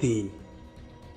3,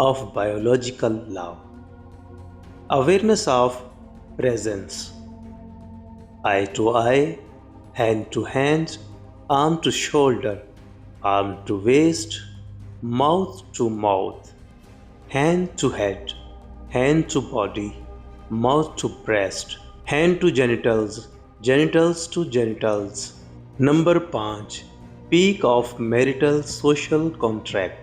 of biological love. Awareness of presence. Eye to eye, hand to hand, arm to shoulder, arm to waist, mouth to mouth, hand to head, hand to body, mouth to breast, hand to genitals, genitals to genitals. Number 5, peak of marital social contract.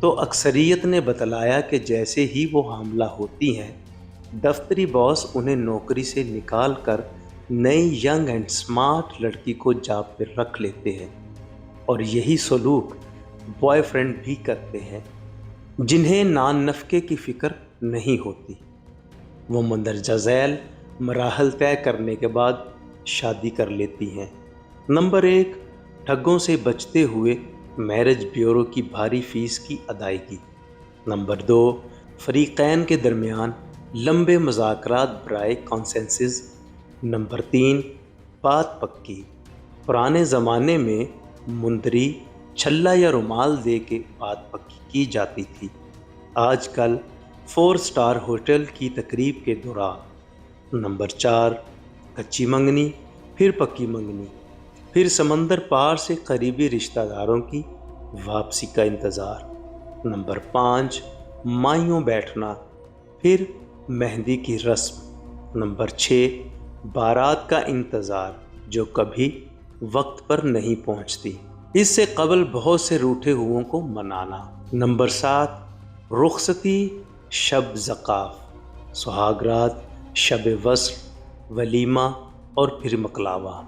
تو اکثریت نے بتلایا کہ جیسے ہی وہ حاملہ ہوتی ہیں دفتری باس انہیں نوکری سے نکال کر نئی ینگ اینڈ سمارٹ لڑکی کو جاب پر رکھ لیتے ہیں، اور یہی سلوک بوائے فرینڈ بھی کرتے ہیں جنہیں نان نفقے کی فکر نہیں ہوتی۔ وہ مندرجہ ذیل مراحل طے کرنے کے بعد شادی کر لیتی ہیں۔ نمبر 1، ٹھگوں سے بچتے ہوئے میرج بیورو کی بھاری فیس کی ادائیگی۔ نمبر 2، فریقین کے درمیان لمبے مذاکرات برائے کانسنسس۔ نمبر 3، بات پکی۔ پرانے زمانے میں مندری، چھلا یا رومال دے کے بات پکی کی جاتی تھی، آج کل 4 سٹار ہوٹل کی تقریب کے دوران۔ نمبر 4، کچی منگنی، پھر پکی منگنی، پھر سمندر پار سے قریبی رشتہ داروں کی واپسی کا انتظار۔ نمبر 5، مائیوں بیٹھنا، پھر مہندی کی رسم۔ نمبر 6، بارات کا انتظار جو کبھی وقت پر نہیں پہنچتی، اس سے قبل بہت سے روٹھے ہوئوں کو منانا۔ نمبر 7، رخصتی، شب زقاف، سہاگ رات، شب وصل، ولیمہ اور پھر مکلاوہ۔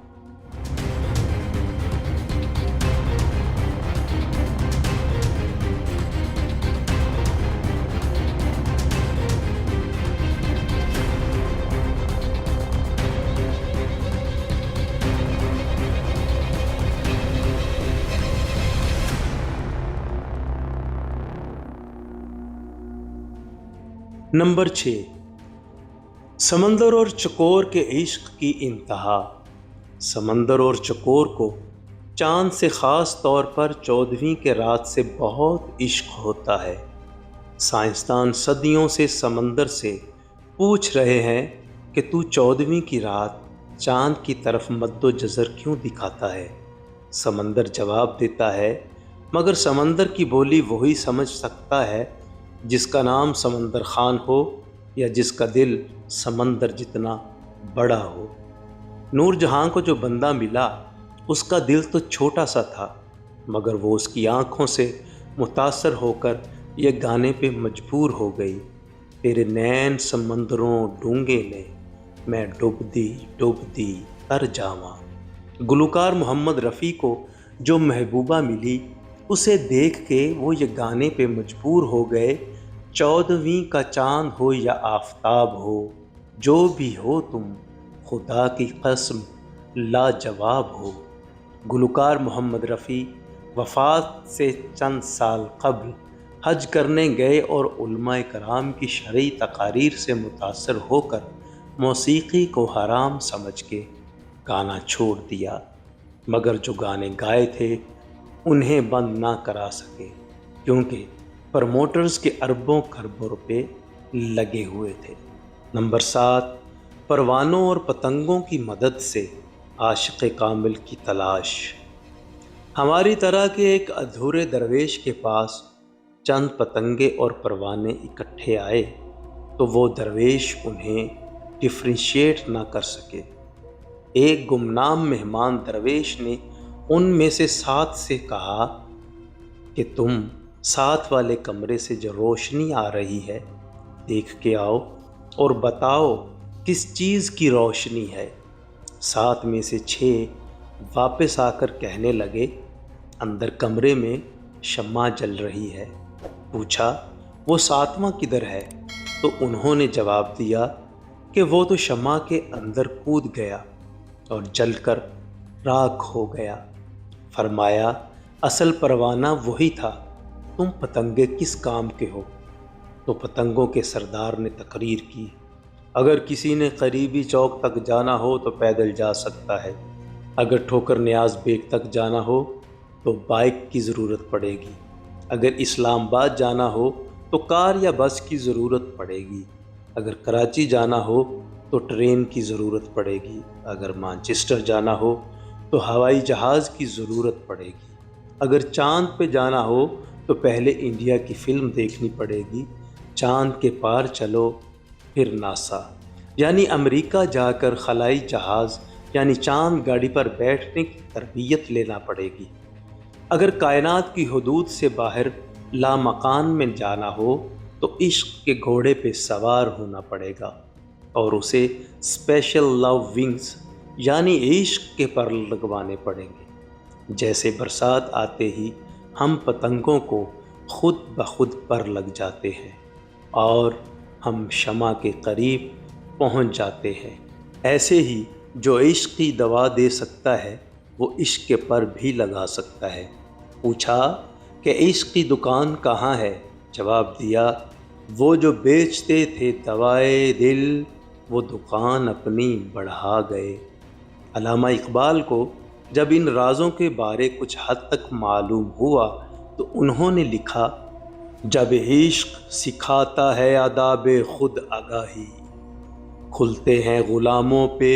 نمبر 6، سمندر اور چکور کے عشق کی انتہا۔ سمندر اور چکور کو چاند سے خاص طور پر 14ویں کے رات سے بہت عشق ہوتا ہے۔ سائنسدان صدیوں سے سمندر سے پوچھ رہے ہیں کہ تو 14ویں کی رات چاند کی طرف مد و جزر کیوں دکھاتا ہے؟ سمندر جواب دیتا ہے، مگر سمندر کی بولی وہی سمجھ سکتا ہے جس کا نام سمندر خان ہو یا جس کا دل سمندر جتنا بڑا ہو۔ نور جہاں کو جو بندہ ملا اس کا دل تو چھوٹا سا تھا، مگر وہ اس کی آنکھوں سے متاثر ہو کر یہ گانے پہ مجبور ہو گئی۔ تیرے نین سمندروں ڈونگے نے، میں ڈوب دی تر جاواں۔ گلوکار محمد رفیع کو جو محبوبہ ملی اسے دیکھ کے وہ یہ گانے پہ مجبور ہو گئے، 14ویں کا چاند ہو یا آفتاب ہو، جو بھی ہو تم خدا کی قسم لاجواب ہو۔ گلوکار محمد رفیع وفات سے چند سال قبل حج کرنے گئے اور علماء کرام کی شرعی تقاریر سے متاثر ہو کر موسیقی کو حرام سمجھ کے گانا چھوڑ دیا، مگر جو گانے گائے تھے انہیں بند نہ کرا سکے کیونکہ پروموٹرز کے اربوں خربوں روپے لگے ہوئے تھے۔ نمبر 7، پروانوں اور پتنگوں کی مدد سے عاشق کامل کی تلاش۔ ہماری طرح کے ایک ادھورے درویش کے پاس چند پتنگے اور پروانے اکٹھے آئے تو وہ درویش انہیں ڈفرینشیٹ نہ کر سکے۔ ایک گمنام مہمان درویش نے ان میں سے 7 سے کہا کہ تم 7 والے کمرے سے جو روشنی آ رہی ہے دیکھ کے آؤ اور بتاؤ کس چیز کی روشنی ہے۔ 7 میں سے 6 واپس آ کر کہنے لگے، اندر کمرے میں شمع جل رہی ہے۔ پوچھا وہ 7واں کدھر ہے؟ تو انہوں نے جواب دیا کہ وہ تو شمع کے اندر کود گیا اور جل کر راکھ ہو گیا۔ فرمایا اصل پروانہ وہی تھا، تم پتنگے کس کام کے ہو؟ تو پتنگوں کے سردار نے تقریر کی، اگر کسی نے قریبی چوک تک جانا ہو تو پیدل جا سکتا ہے، اگر ٹھوکر نیاز بیگ تک جانا ہو تو بائک کی ضرورت پڑے گی، اگر اسلام آباد جانا ہو تو کار یا بس کی ضرورت پڑے گی، اگر کراچی جانا ہو تو ٹرین کی ضرورت پڑے گی، اگر مانچسٹر جانا ہو تو ہوائی جہاز کی ضرورت پڑے گی، اگر چاند پہ جانا ہو تو پہلے انڈیا کی فلم دیکھنی پڑے گی، چاند کے پار چلو پھر ناسا یعنی امریکہ جا کر خلائی جہاز یعنی چاند گاڑی پر بیٹھنے کی تربیت لینا پڑے گی، اگر کائنات کی حدود سے باہر لامکان میں جانا ہو تو عشق کے گھوڑے پہ سوار ہونا پڑے گا اور اسے اسپیشل لو ونگز یعنی عشق کے پر لگوانے پڑیں گے۔ جیسے برسات آتے ہی ہم پتنگوں کو خود بخود پر لگ جاتے ہیں اور ہم شمع کے قریب پہنچ جاتے ہیں، ایسے ہی جو عشق کی دوا دے سکتا ہے وہ عشق کے پر بھی لگا سکتا ہے۔ پوچھا کہ عشق کی دکان کہاں ہے؟ جواب دیا، وہ جو بیچتے تھے دوائے دل، وہ دکان اپنی بڑھا گئے۔ علامہ اقبال کو جب ان رازوں کے بارے کچھ حد تک معلوم ہوا تو انہوں نے لکھا، جب عشق سکھاتا ہے آداب خود آگاہی، کھلتے ہیں غلاموں پہ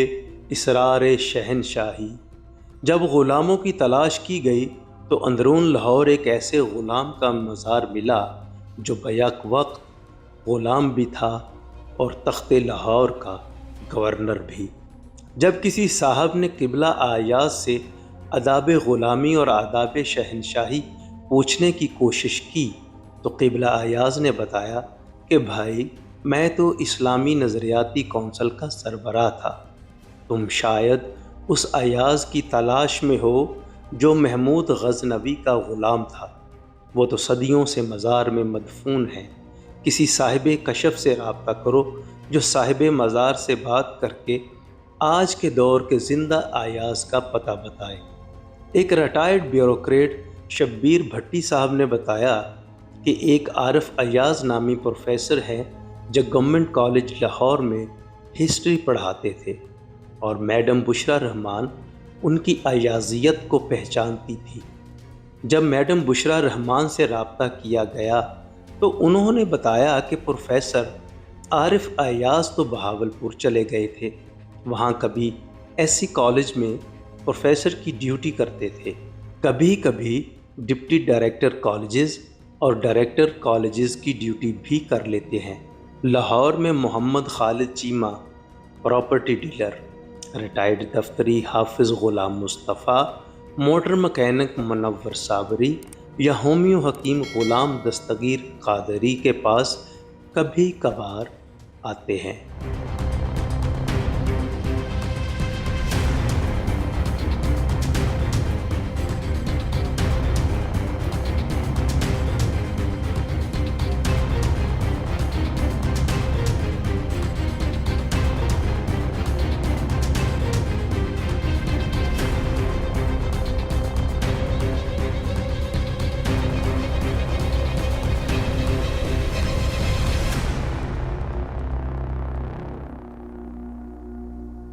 اسرار شہنشاہی۔ جب غلاموں کی تلاش کی گئی تو اندرون لاہور ایک ایسے غلام کا مزار ملا جو بیک وقت غلام بھی تھا اور تخت لاہور کا گورنر بھی۔ جب کسی صاحب نے قبلہ ایاز سے آداب غلامی اور آداب شہنشاہی پوچھنے کی کوشش کی تو قبلہ ایاز نے بتایا کہ بھائی، میں تو اسلامی نظریاتی کونسل کا سربراہ تھا، تم شاید اس ایاز کی تلاش میں ہو جو محمود غزنوی کا غلام تھا، وہ تو صدیوں سے مزار میں مدفون ہے، کسی صاحب کشف سے رابطہ کرو جو صاحب مزار سے بات کر کے آج کے دور کے زندہ ایاز کا پتہ بتائے۔ ایک ریٹائرڈ بیوروکریٹ شبیر بھٹی صاحب نے بتایا کہ ایک عارف ایاز نامی پروفیسر ہیں جو گورنمنٹ کالج لاہور میں ہسٹری پڑھاتے تھے اور میڈم بشرا رحمان ان کی ایازیت کو پہچانتی تھی۔ جب میڈم بشرا رحمان سے رابطہ کیا گیا تو انہوں نے بتایا کہ پروفیسر عارف ایاز تو بہاولپور چلے گئے تھے، وہاں کبھی ایسی کالج میں پروفیسر کی ڈیوٹی کرتے تھے، کبھی کبھی ڈپٹی ڈائریکٹر کالجز اور ڈائریکٹر کالجز کی ڈیوٹی بھی کر لیتے ہیں۔ لاہور میں محمد خالد چیمہ پراپرٹی ڈیلر، ریٹائرڈ دفتری حافظ غلام مصطفیٰ، موٹر مکینک منور صابری یا ہومیو حکیم غلام دستگیر قادری کے پاس کبھی کبھار آتے ہیں۔